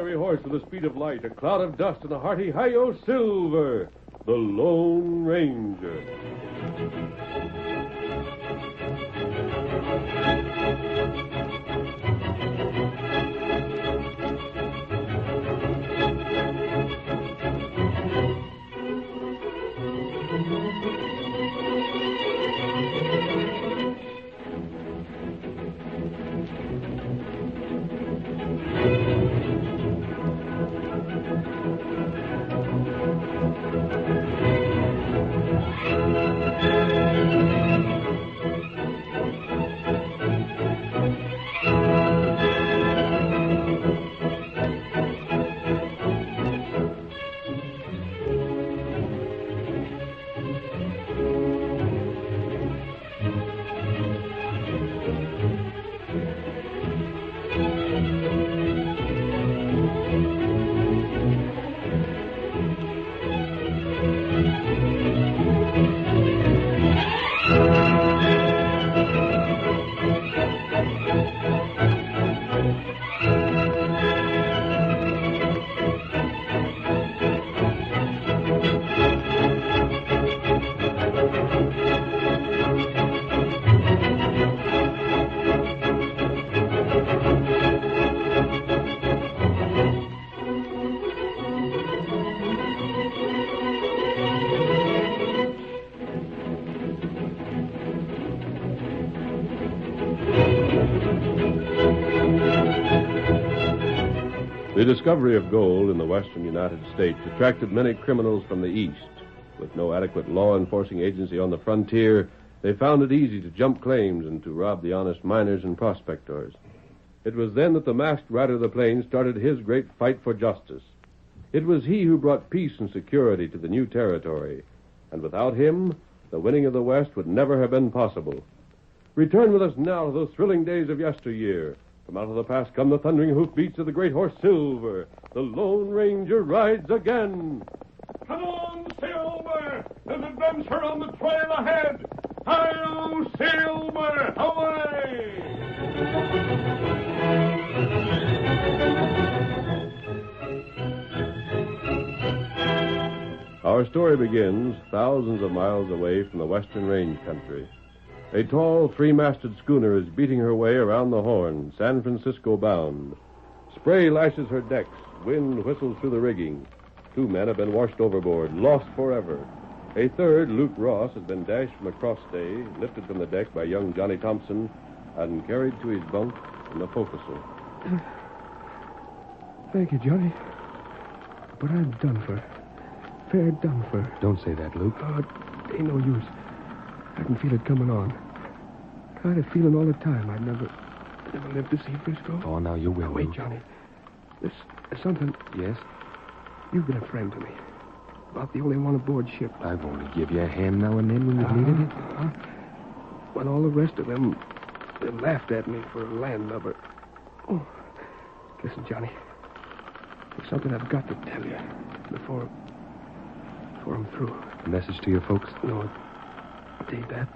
fiery horse with the speed of light, a cloud of dust, and a hearty hi-yo silver, the Lone Ranger. The discovery of gold in the western United States attracted many criminals from the east. With no adequate law-enforcing agency on the frontier, they found it easy to jump claims and to rob the honest miners and prospectors. It was then that the masked rider of the plains started his great fight for justice. It was he who brought peace and security to the new territory, and without him, the winning of the West would never have been possible. Return with us now to those thrilling days of yesteryear. From out of the past come the thundering hoofbeats of the great horse Silver. The Lone Ranger rides again. Come on, Silver! There's adventure on the trail ahead! Hi-yo, Silver! Away! Our story begins thousands of miles away from the western range country. A tall, three-masted schooner is beating her way around the Horn, San Francisco bound. Spray lashes her decks, wind whistles through the rigging. 2 men have been washed overboard, lost forever. A third, Luke Ross, has been dashed from a cross-stay, lifted from the deck by young Johnny Thompson, and carried to his bunk in the forecastle. Thank you, Johnny. But I'm done for. Fair done for. Don't say that, Luke. Oh, it ain't no use. I can feel it coming on. I had a feeling all the time I'd never lived to see Frisco. Oh, now you will. Now, wait, Luke. Johnny. There's something. Yes? You've been a friend to me. About the only one aboard ship. I've only give you a hand now and then when you've needed it. When all the rest of them, they laughed at me for a landlubber. Oh, listen, Johnny. There's something I've got to tell you before I'm through. A message to your folks? No, take that.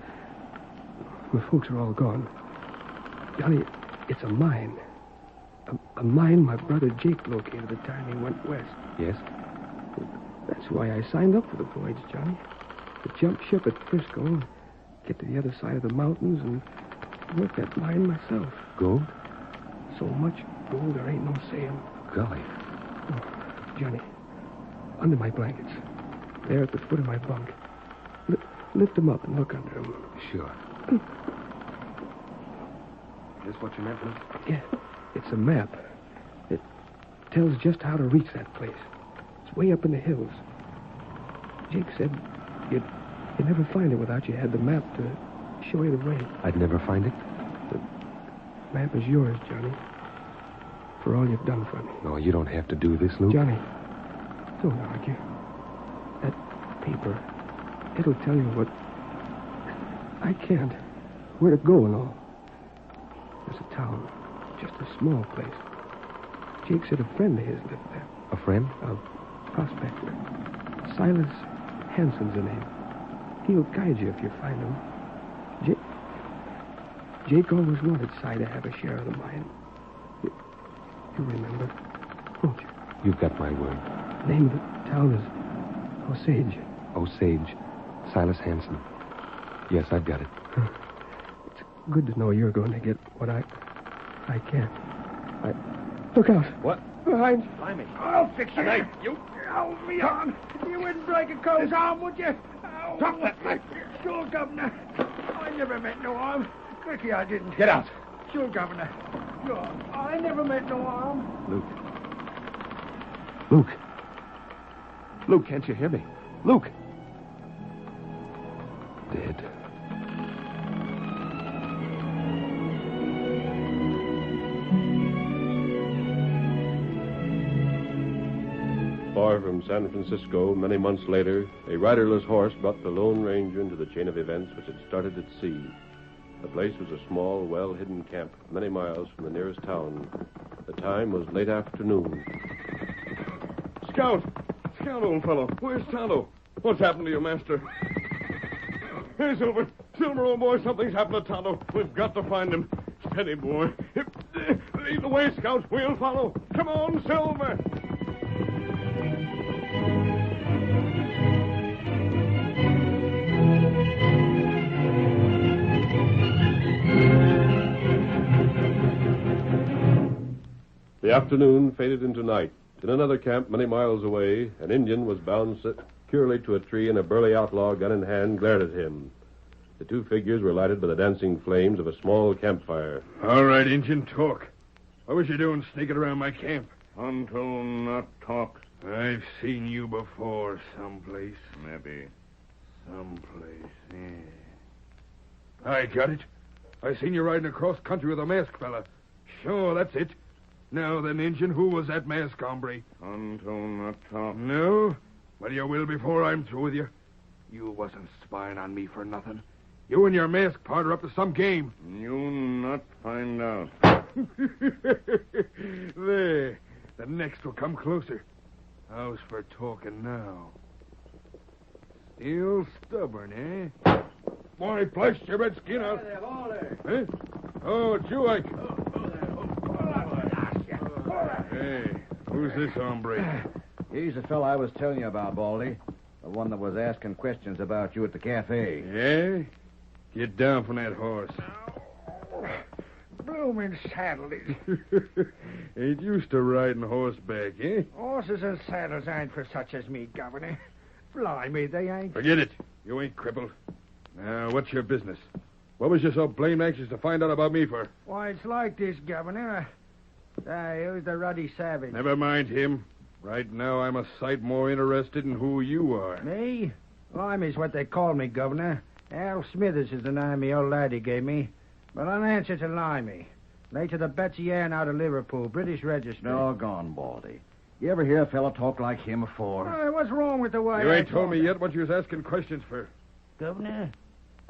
My folks are all gone. Johnny, it's a mine. A mine my brother Jake located the time he went west. Yes? That's why I signed up for the voyage, Johnny. To jump ship at Frisco and get to the other side of the mountains and work that mine myself. Gold? So much gold there ain't no saying. Golly. Oh, Johnny, under my blankets, there at the foot of my bunk. Lift them up and look under them. Sure. Is this what you meant, Luke? Yeah, it's a map. It tells just how to reach that place. It's way up in the hills. Jake said you'd never find it without you had the map to show you the way. I'd never find it? The map is yours, Johnny. For all you've done for me. No, you don't have to do this, Luke. Johnny, don't argue. That paper, it'll tell you what... I can't. Where to go and all. There's a town. Just a small place. Jake said a friend of his lived there. A friend? A prospector. Silas Hanson's the name. He'll guide you if you find him. Jake always wanted Si to have a share of the mine. You remember? Won't you? You've got my word. The name of the town is Osage. Osage. Silas Hanson. Yes, I've got it. It's good to know you're going to get what I can't. Look out. What? Behind. Blimey. I'll fix you. Hey, you. Ow, me arm. You wouldn't break a coat's arm, would you? Ow. Drop that knife. Sure, Governor. I never meant no harm. Ricky, I didn't. Get out. Sure, Governor. Sure. I never meant no harm. Luke. Luke, can't you hear me? Luke. Dead. Far from San Francisco, many months later, a riderless horse brought the Lone Ranger into the chain of events which had started at sea. The place was a small, well-hidden camp many miles from the nearest town. The time was late afternoon. Scout, old fellow, where's Tonto? What's happened to your master? Hey, Silver, old boy, something's happened to Tonto. We've got to find him. Steady, boy. Lead the way, Scout. We'll follow. Come on, Silver. The afternoon faded into night. In another camp many miles away, an Indian was bound securely to a tree, and a burly outlaw, gun in hand, glared at him. The two figures were lighted by the dancing flames of a small campfire. All right, Injun, talk. What was you doing sneaking around my camp? Until not talk. I've seen you before someplace. Maybe. Someplace, yeah. I got it. I seen you riding across country with a masked fella. Sure, that's it. Now then, Injun, who was that masked hombre? Until not talk. No? Well, you will before I'm through with you. You wasn't spying on me for nothing. You and your masked part are up to some game. You not find out. There. The next will come closer. How's for talking now? Still stubborn, eh? Boy, blast your red skin out. Huh? Oh, it's you, Ike. Hey, who's this hombre? He's the fellow I was telling you about, Baldy. The one that was asking questions about you at the cafe. Yeah? Get down from that horse. Bloomin' saddle. Ain't used to riding horseback, eh? Horses and saddles ain't for such as me, Governor. Fly me, they ain't. Forget it. You ain't crippled. Now, what's your business? What was you so blame anxious to find out about me for? Why, it's like this, Governor. Who's the ruddy savage? Never mind him. Right now, I'm a sight more interested in who you are. Me? Limey's what they call me, Governor. Al Smithers is the name the old laddie gave me. But I answer to Limey. Late to the Betsy Ann out of Liverpool, British Register. Doggone, Baldy. You ever hear a fella talk like him before? What's wrong with the way You I ain't told talk? me yet what you was asking questions for. Governor,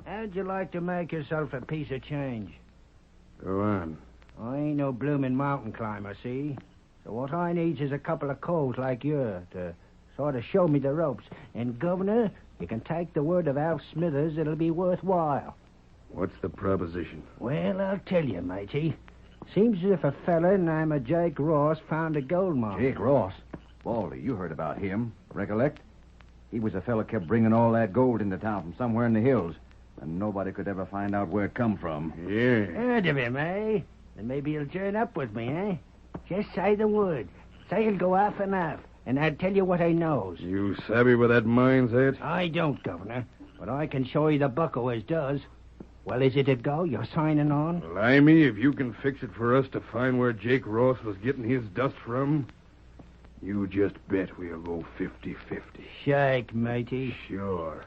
how'd you like to make yourself a piece of change? Go on. I ain't no bloomin' mountain climber, see? So what I needs is a couple of coals like you to sort of show me the ropes. And, Governor, you can take the word of Al Smithers, it'll be worthwhile. What's the proposition? Well, I'll tell you, matey. Seems as if a fella named Jake Ross found a gold mine. Jake Ross? Baldy, you heard about him. Recollect? He was the fella kept bringing all that gold into town from somewhere in the hills. And nobody could ever find out where it come from. Yeah. Heard of him, eh? Then maybe he'll join up with me, eh? Just say the word. Say he'll go half and half, and I'll tell you what I knows. You savvy where that mine's at? I don't, Governor, but I can show you the bucko as does. Well, is it a go you're signing on? Limey, if you can fix it for us to find where Jake Ross was getting his dust from, you just bet we'll go 50-50. Shake, matey. Sure.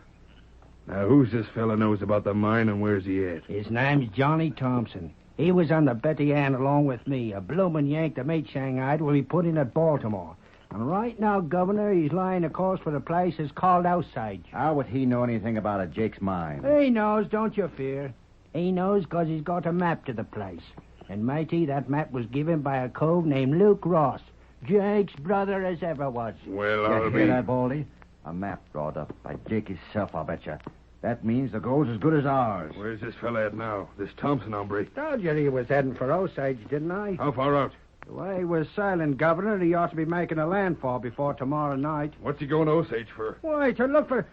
Now, who's this fella knows about the mine and where's he at? His name's Johnny Thompson. He was on the Betty Ann along with me. A bloomin' Yank to meet Shanghai will be put in at Baltimore. And right now, Governor, he's lying a course for the place is called Osage. How would he know anything about a Jake's mine? He knows, don't you fear. He knows 'cause he's got a map to the place. And, matey, that map was given by a cove named Luke Ross, Jake's brother as ever was. Well, You I'll hear be... that, Baldy? A map brought up by Jake himself, I'll bet you. That means the gold's as good as ours. Where's this fella at now? This Thompson hombre? Told you he was heading for Osage, didn't I? How far out? The way we're sailing, Governor, he ought to be making a landfall before tomorrow night. What's he going to Osage for? Why, to look for...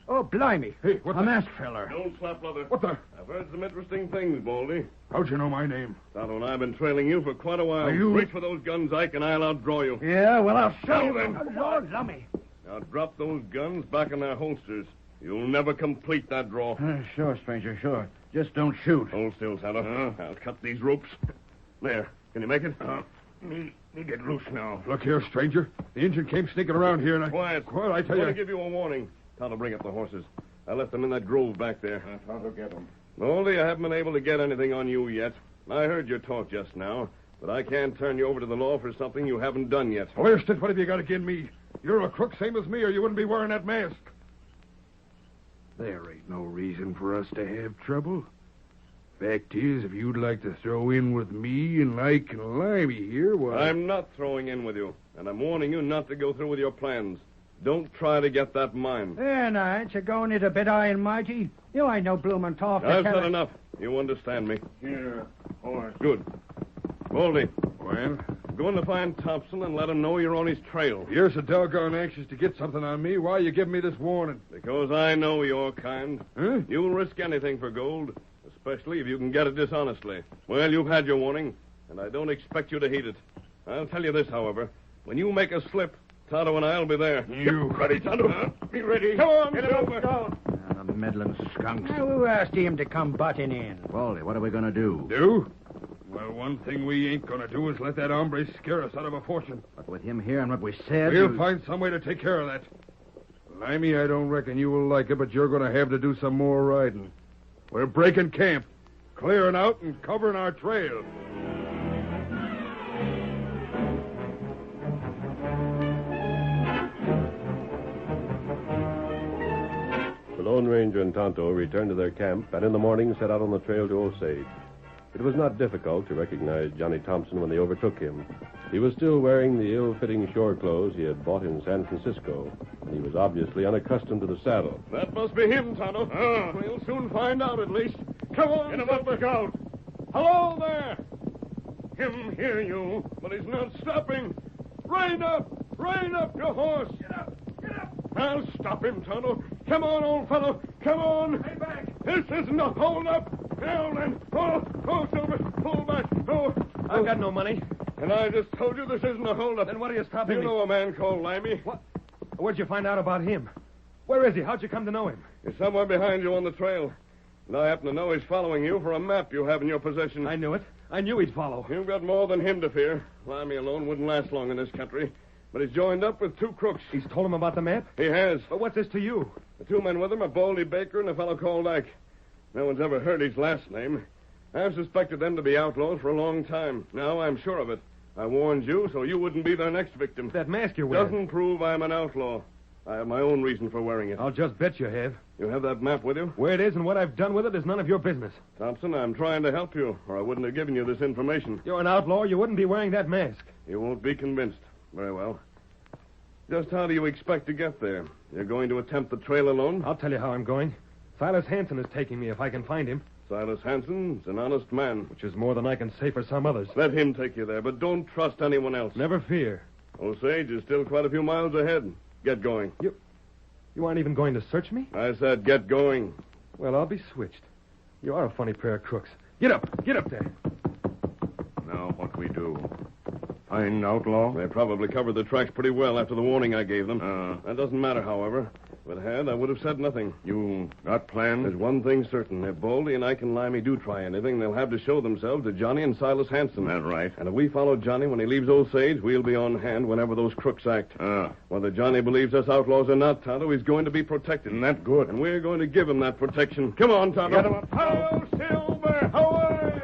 Oh, blimey. Hey, what's a that? masked feller. Don't slap leather. What the? I've heard some interesting things, Baldy. How'd you know my name? Tonto and I have been trailing you for quite a while. Are you- Reach for those guns, Ike, and I'll outdraw you. Yeah, well, I'll show you then. then. Lord, lummy. Now drop those guns back in their holsters. You'll never complete that draw. Sure, stranger, sure. Just don't shoot. Hold still, Tonto. I'll cut these ropes. There. Can you make it? Me get loose now. Look here, stranger. The Injun came sneaking around here, and I... Quiet. Well, I tell I you... want to give you a warning. Tonto, bring up the horses. I left them in that grove back there. Tonto, get them. Baldy, I haven't been able to get anything on you yet. I heard your talk just now, but I can't turn you over to the law for something you haven't done yet. Blasted, what have you got against me? You're a crook same as me, or you wouldn't be wearing that mask. There ain't no reason for us to have trouble. Fact is, if you'd like to throw in with me and Ike and Limey here, why... I'm not throwing in with you, and I'm warning you not to go through with your plans. Don't try to get that mine. There now, ain't you going it a bit high and mighty? You ain't no bloomin' talk. I've said enough. You understand me. Here, horse. Good. Baldy, Well, I'm going to find Thompson and let him know you're on his trail. you're so doggone anxious to get something on me. Why you giving me this warning? Because I know your kind. Huh? You'll risk anything for gold, especially if you can get it dishonestly. Well, you've had your warning, and I don't expect you to heed it. I'll tell you this, however. When you make a slip, Tonto and I'll be there. You... Ready, Tonto? Be ready. Come on, get it over. The meddling skunks. Now, who asked him to come butting in? Baldy, what are we going to do? Do? Well, one thing we ain't gonna do is let that hombre scare us out of a fortune. But with him hearing what we said... We'll find some way to take care of that. Limey, I don't reckon you will like it, but you're gonna have to do some more riding. We're breaking camp, clearing out and covering our trail. The Lone Ranger and Tonto returned to their camp and in the morning set out on the trail to Osage. It was not difficult to recognize Johnny Thompson when they overtook him. He was still wearing the ill-fitting shore clothes he had bought in San Francisco, and he was obviously unaccustomed to the saddle. That must be him, Tonto. We'll soon find out, at least. Come on, Get him up, Scout. Hello there. Him hear you, but he's not stopping. Rein up your horse. Get up. I'll stop him, Tonto. Come on, old fellow. Come on. Stay back. This isn't a hold-up. Now then. Oh, Silver. Pull back. Oh. I've got no money. And I just told you this isn't a hold-up. Then what are you stopping You me? know a man called Limey. What? Where'd you find out about him? Where is he? How'd you come to know him? He's somewhere behind you on the trail. And I happen to know he's following you for a map you have in your possession. I knew it. I knew he'd follow. You've got more than him to fear. Limey alone wouldn't last long in this country. But he's joined up with two crooks. He's told him about the map? He has. But what's this to you? The two men with him are Baldy Baker and a fellow called Ike. No one's ever heard his last name. I've suspected them to be outlaws for a long time. Now I'm sure of it. I warned you so you wouldn't be their next victim. That mask you're wearing. Doesn't prove I'm an outlaw. I have my own reason for wearing it. I'll just bet you have. You have that map with you? Where it is and what I've done with it is none of your business. Thompson, I'm trying to help you, or I wouldn't have given you this information. You're an outlaw. You wouldn't be wearing that mask. You won't be convinced. Very well. Just how do you expect to get there? You're going to attempt the trail alone? I'll tell you how I'm going. Silas Hanson is taking me if I can find him, Silas Hanson's an honest man. which is more than I can say for some others. Let him take you there, but don't trust anyone else. Never fear. Osage is still quite a few miles ahead. Get going. You aren't even going to search me? I said get going. Well, I'll be switched. You are a funny pair of crooks. Get up there. Now what we do? Find outlaw? They probably covered the tracks pretty well after the warning I gave them. That doesn't matter, however. If it had, I would have said nothing. You got plans? There's one thing certain. If Baldy and Ike and Limey do try anything, they'll have to show themselves to Johnny and Silas Hanson. That's right. And if we follow Johnny when he leaves Osage, we'll be on hand whenever those crooks act. Whether Johnny believes us outlaws or not, Tonto, he's going to be protected. And that's good. And we're going to give him that protection. Come on, Tonto. Get him up. Ho, Silver! Away!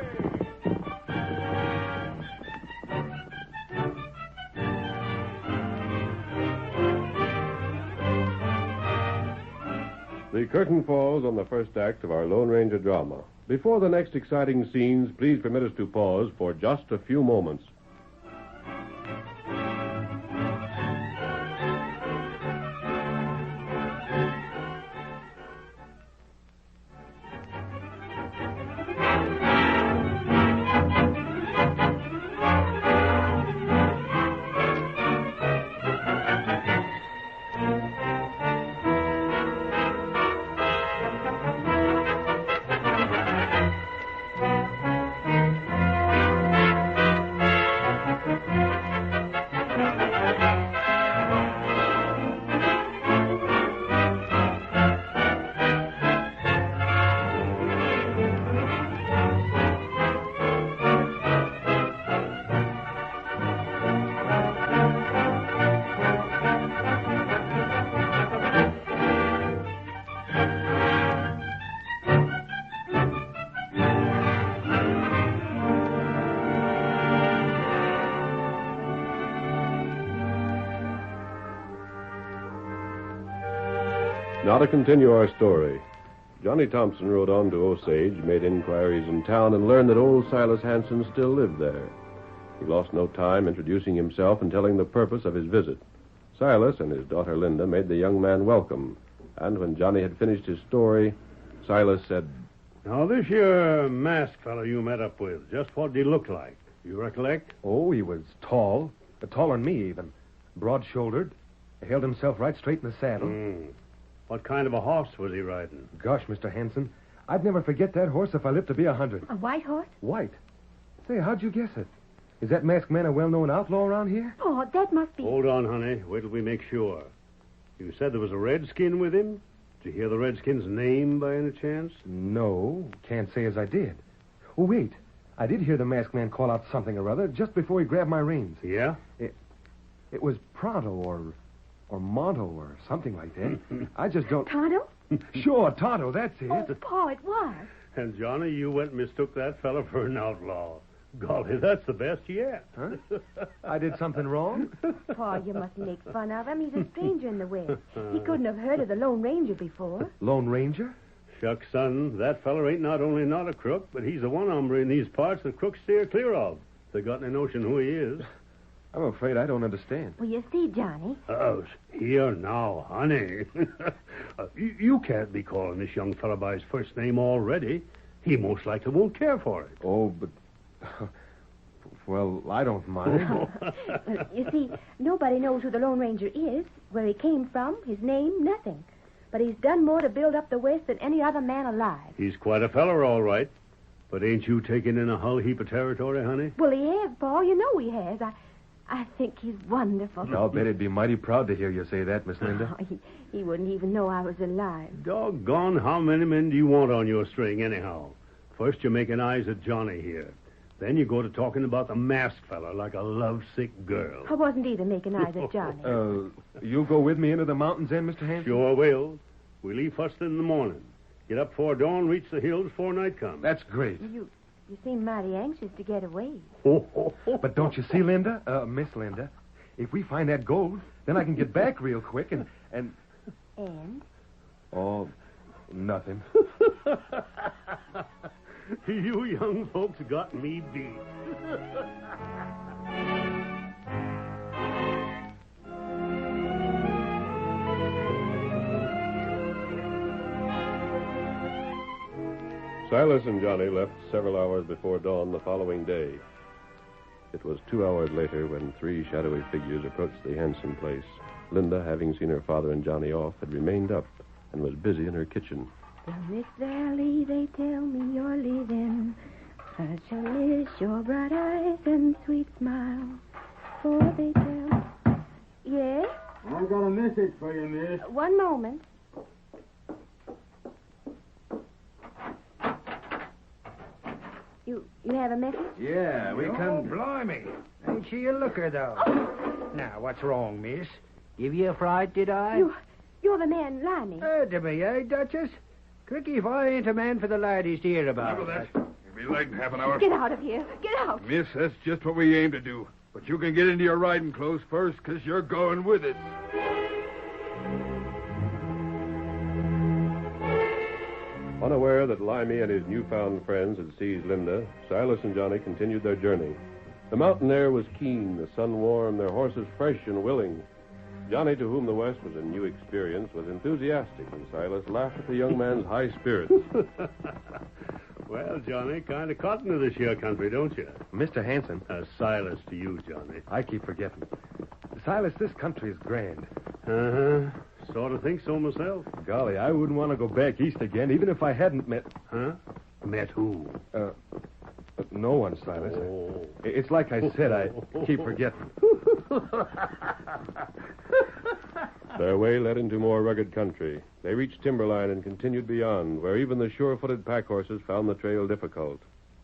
The curtain falls on the first act of our Lone Ranger drama. Before the next exciting scenes, please permit us to pause for just a few moments. Now to continue our story. Johnny Thompson rode on to Osage, made inquiries in town, and learned that old Silas Hansen still lived there. He lost no time introducing himself and telling the purpose of his visit. Silas and his daughter Linda made the young man welcome, and when Johnny had finished his story, Silas said, Now, this here masked fellow you met up with, just what did he look like? You recollect? Oh, he was tall. Taller than me, even. Broad-shouldered. Held himself right straight in the saddle. What kind of a horse was he riding? Gosh, Mr. Hansen, I'd never forget that horse if I lived to be 100. A white horse? White? Say, how'd you guess it? Is that masked man a well-known outlaw around here? Oh, that must be... Hold on, honey. Wait till we make sure. You said there was a redskin with him? Did you hear the redskin's name by any chance? No, can't say as I did. Oh, wait. I did hear the masked man call out something or other just before he grabbed my reins. Yeah? It was Pronto or Monto or something like that. I just don't... Tonto? Sure, Tonto, that's it. Oh, Pa, it was. And, Johnny, you went and mistook that fella for an outlaw. Golly, that's the best yet. Huh? I did something wrong? Pa, you mustn't make fun of him. He's a stranger in the West. He couldn't have heard of the Lone Ranger before. Lone Ranger? Shucks, son, that feller ain't not only not a crook, but he's the one hombre in these parts that crooks steer clear of. If they got any notion who he is. I'm afraid I don't understand. Well, you see, Johnny. Here now, honey. You can't be calling this young fella by his first name already. He most likely won't care for it. Oh, but... Well, I don't mind. You see, nobody knows who the Lone Ranger is, where he came from, his name, nothing. But he's done more to build up the West than any other man alive. He's quite a feller, all right. But ain't you taking in a hull heap of territory, honey? Well, he has, Paul. You know he has. I think he's wonderful. I'll bet he'd be mighty proud to hear you say that, Miss Linda. Oh, he wouldn't even know I was alive. Doggone, how many men do you want on your string, anyhow? First you're making eyes at Johnny here. Then you go to talking about the masked fella like a lovesick girl. I wasn't either making eyes at Johnny. You'll go with me into the mountains then, Mr. Hansen? Sure will. We leave first thing in the morning. Get up before dawn, reach the hills before night comes. That's great. You seem mighty anxious to get away. But don't you see, Linda? Miss Linda, if we find that gold, then I can get back real quick and... And? Oh, nothing. You young folks got me beat. Silas and Johnny left several hours before dawn the following day. It was 2 hours later when three shadowy figures approached the Hansen place. Linda, having seen her father and Johnny off, had remained up and was busy in her kitchen. From this valley they tell me you're leaving. Such a miss your bright eyes and sweet smile. For they tell... Yes? I've got a message for you, miss. One moment. You have a message? Yeah, we come... Blimey. Ain't she a looker, though? Now, what's wrong, miss? Give you a fright, did I? You're the man, Limey. Heard to me, eh, Duchess? Cricky, if I ain't a man for the ladies to hear about. Remember that? You'll be late in half an hour. Get out of here. Get out. Miss, that's just what we aim to do. But you can get into your riding clothes first, because you're going with it. Unaware that Limey and his newfound friends had seized Linda, Silas and Johnny continued their journey. The mountain air was keen, the sun warm, their horses fresh and willing. Johnny, to whom the West was a new experience, was enthusiastic, and Silas laughed at the young man's high spirits. Well, Johnny, kind of cotton to this here country, don't you? Mr. Hansen. Silas to you, Johnny. I keep forgetting. Silas, this country is grand. Uh-huh. Sort of think so myself. Golly, I wouldn't want to go back east again, even if I hadn't met... Huh? Met who? No one, Silas. Oh. It's like I said, I keep forgetting. Their way led into more rugged country. They reached timberline and continued beyond, where even the sure-footed pack horses found the trail difficult.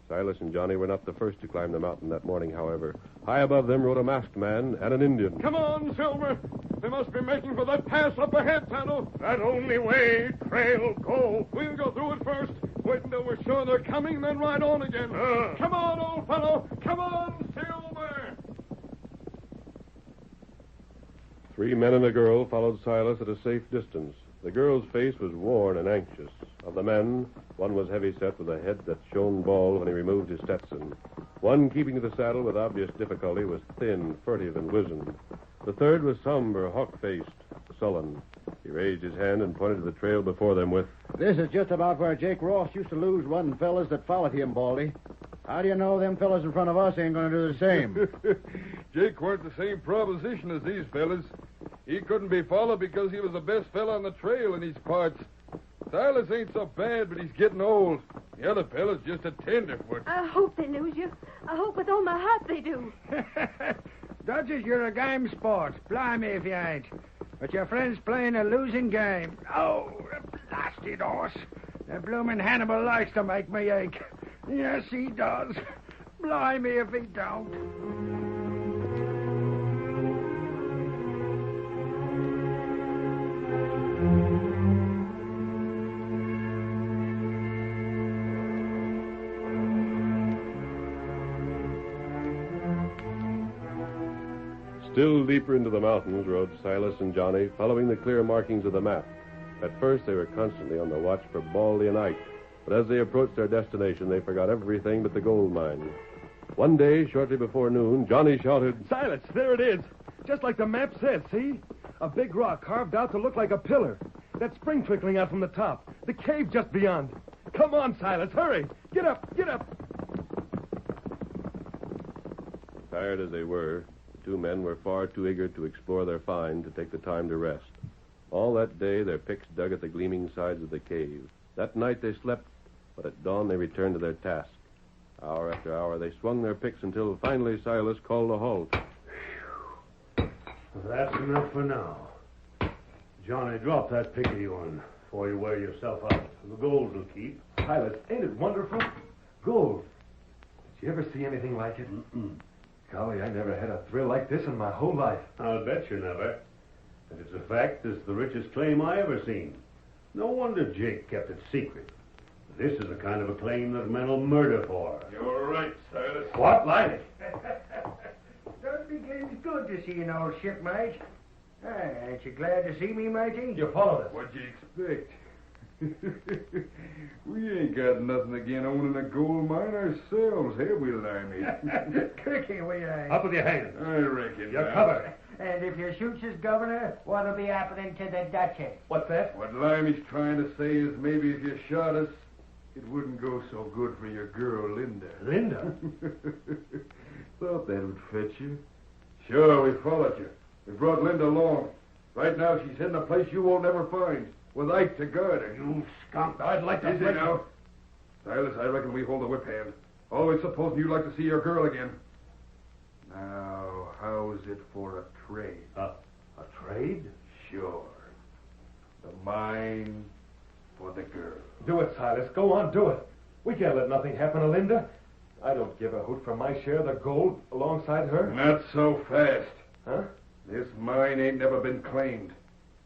Silas and Johnny were not the first to climb the mountain that morning, however. High above them rode a masked man and an Indian. Come on, Silver. They must be making for that pass up ahead, Tonto. That only way, trail, go. We'll go through it first. Wait until we're sure they're coming, then ride on again. Come on, old fellow. Come on, Silver. 3 men and a girl followed Silas at a safe distance. The girl's face was worn and anxious. Of the men, one was heavy-set with a head that shone bald when he removed his Stetson. One, keeping to the saddle with obvious difficulty, was thin, furtive, and wizened. The third was somber, hawk-faced, sullen. He raised his hand and pointed to the trail before them with... This is just about where Jake Ross used to lose one fellas that followed him, Baldy. How do you know them fellas in front of us ain't going to do the same? Jake weren't the same proposition as these fellas. He couldn't be followed because he was the best fella on the trail in these parts. Silas ain't so bad, but he's getting old. The other fella's just a tenderfoot. I hope they lose you. I hope with all my heart they do. Dodgers, you're a game sport. Blimey if you ain't. But your friend's playing a losing game. Oh, blasted horse. The bloomin' Hannibal likes to make me ache. Yes, he does. Blimey if he don't. Still deeper into the mountains rode Silas and Johnny, following the clear markings of the map. At first, they were constantly on the watch for Baldy and Ike, but as they approached their destination, they forgot everything but the gold mine. One day, shortly before noon, Johnny shouted, Silas, there it is. Just like the map says, see? A big rock carved out to look like a pillar. That spring trickling out from the top. The cave just beyond. Come on, Silas, hurry. Get up, get up. Tired as they were, the two men were far too eager to explore their find to take the time to rest. All that day, their picks dug at the gleaming sides of the cave. That night they slept, but at dawn they returned to their task. Hour after hour, they swung their picks until finally Silas called a halt. That's enough for now. Johnny, drop that pick of yours before you wear yourself out. The gold will keep. Silas, ain't it wonderful? Gold. Did you ever see anything like it? Mm-mm. Golly, I never had a thrill like this in my whole life. I'll bet you never. If it's a fact, it's the richest claim I ever seen. No wonder Jake kept it secret. This is the kind of a claim that men will murder for. You're right, Silas. What? Light it. That begins good to see an old shipmate. Hey, ain't you glad to see me, matey? You followed us. What'd you expect? We ain't got nothing again owning a gold mine ourselves, have we, Limey? Cookie, we ain't. Up with your hands. I reckon. You're now. covered. And if you shoots us, Governor, what'll be happening to the Duchess? What's that? What Limey's trying to say is maybe if you shot us, it wouldn't go so good for your girl, Linda. Linda? Thought that would fetch you. Sure, we followed you. We brought Linda along. Right now, she's hidden a place you won't ever find, with Ike to guard her. You skunk. I'd like to see now. Silas, I reckon we hold the whip hand. Always supposing you'd like to see your girl again. Now, how's it for a trade? A trade? Sure. The mine for the girl. Do it, Silas. Go on, do it. We can't let nothing happen to Linda. I don't give a hoot for my share of the gold alongside her. Not so fast. Huh? This mine ain't never been claimed.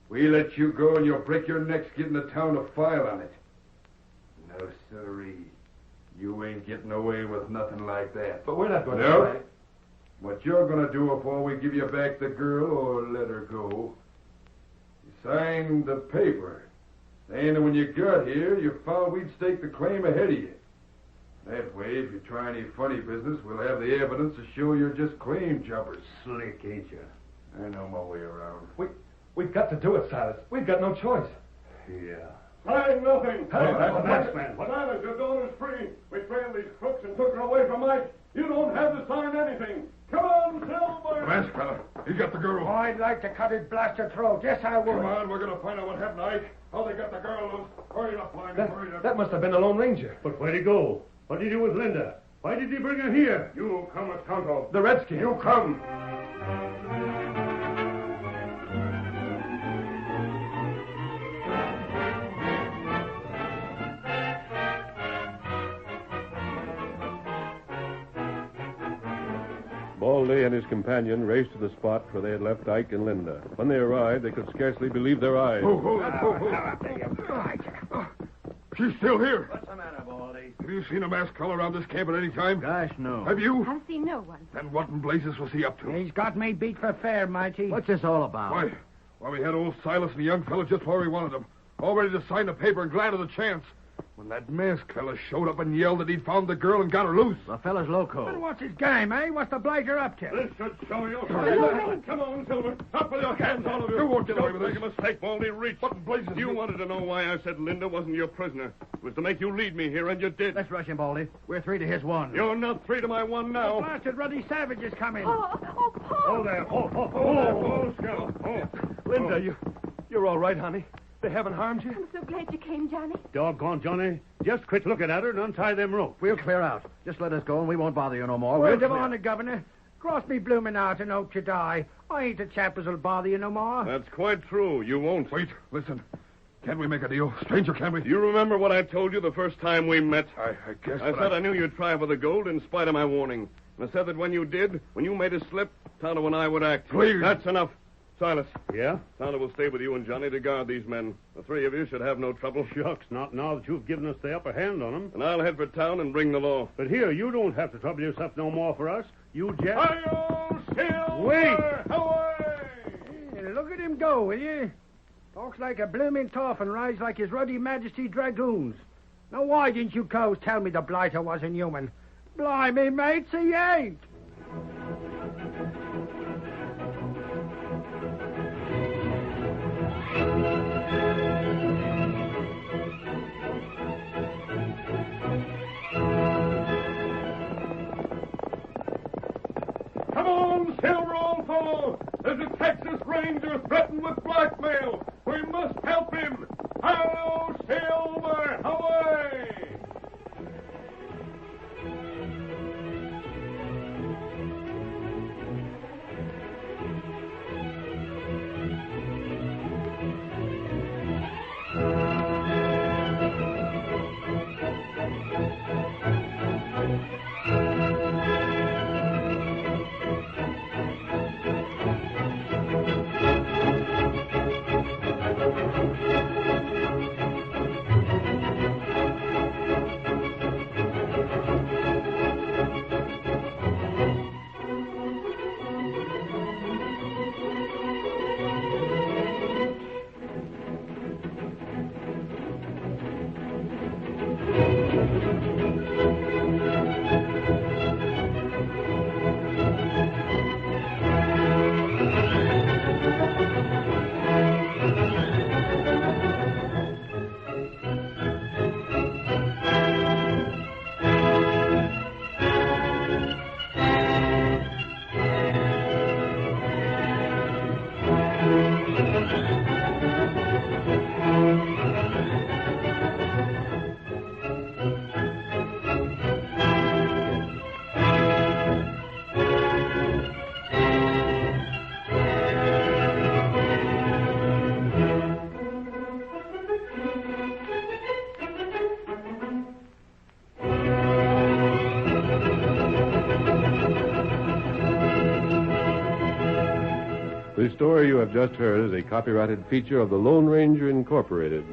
We let you go and you'll break your necks getting the town to file on it. No, sirree. You ain't getting away with nothing like that. But we're not going to No. try. What you're going to do before we give you back the girl or let her go, you sign the paper saying that when you got here, you found we'd stake the claim ahead of you. That way, if you try any funny business, we'll have the evidence to show you're just claim jumpers. Slick, ain't you? I know my way around. We've got to do it, Silas. We've got no choice. Yeah. Sign nothing. Masked man. Silas, your daughter's free. We trailed these crooks and took her away from Mike. You don't have to sign anything. Come on, Silver. Mask fella, he got the girl. I'd like to cut his blasted throat. Yes, I would. Come on, we're going to find out what happened to Ike. How they got the girl loose. Hurry up, Limey, hurry up. That must have been the Lone Ranger. But where'd he go? What did he do with Linda? Why did he bring her here? You come with Tonto. The Redskin. You come. Baldy and his companion raced to the spot where they had left Ike and Linda. When they arrived, they could scarcely believe their eyes. Hold She's still here. What's the matter, Baldy? Have you seen a masked fellow around this camp at any time? Gosh, no. Have you? I've seen no one. Then what in blazes was he up to? He's got me beat for fair, matey. What's this all about? Well, we had old Silas and the young fellow just where we wanted them, all ready to sign the paper and glad of the chance. When that masked fella showed up and yelled that he'd found the girl and got her loose. The fella's loco. And what's his game, eh? What's the blighter up to? This should show you. Come on, Silver. Up with your hands, all of you. You won't get away with Don't this. make a mistake, Baldy. Reach. What in blazes? You wanted to know why I said Linda wasn't your prisoner. It was to make you lead me here, and you did. Let's rush him, Baldy. We're 3 to his 1. You're not 3 to my 1 The now. blasted ruddy savages come in. Oh, Paul. Oh, there. Oh, Scout. Oh. Linda, you're all right, honey? They haven't harmed you? I'm so glad you came, Johnny. Doggone, Johnny. Just quit looking at her and untie them ropes. We'll clear out. Just let us go, and we won't bother you no more. Word We'll of clear. honor, Governor. Cross me bloomin' out and hope you die. I ain't the chap as'll bother you no more. That's quite true. You won't. Wait, listen. Can't we make a deal? Stranger, can we? Do you remember what I told you the first time we met? I guess. I but said I knew you'd try for the gold in spite of my warning. And I said that when you did, when you made a slip, Tonto and I would act. Please. That's enough. Silas, Yeah? Tonto will stay with you and Johnny to guard these men. The 3 of you should have no trouble. Shucks, not now that you've given us the upper hand on them. And I'll head for town and bring the law. But here, you don't have to trouble yourself no more for us. You, Jack. Hi-yo, Silver! Wait! Away! Hey, look at him go, will you? Talks like a bloomin' toff and rides like his ruddy majesty dragoons. Now, why didn't you cows tell me the blighter wasn't human? Blimey, mates, he ain't. Come on, Silver, old fellow! There's a Texas Ranger threatened with blackmail. We must help him. Hello, Silver! Away! The story you have just heard is a copyrighted feature of the Lone Ranger Incorporated.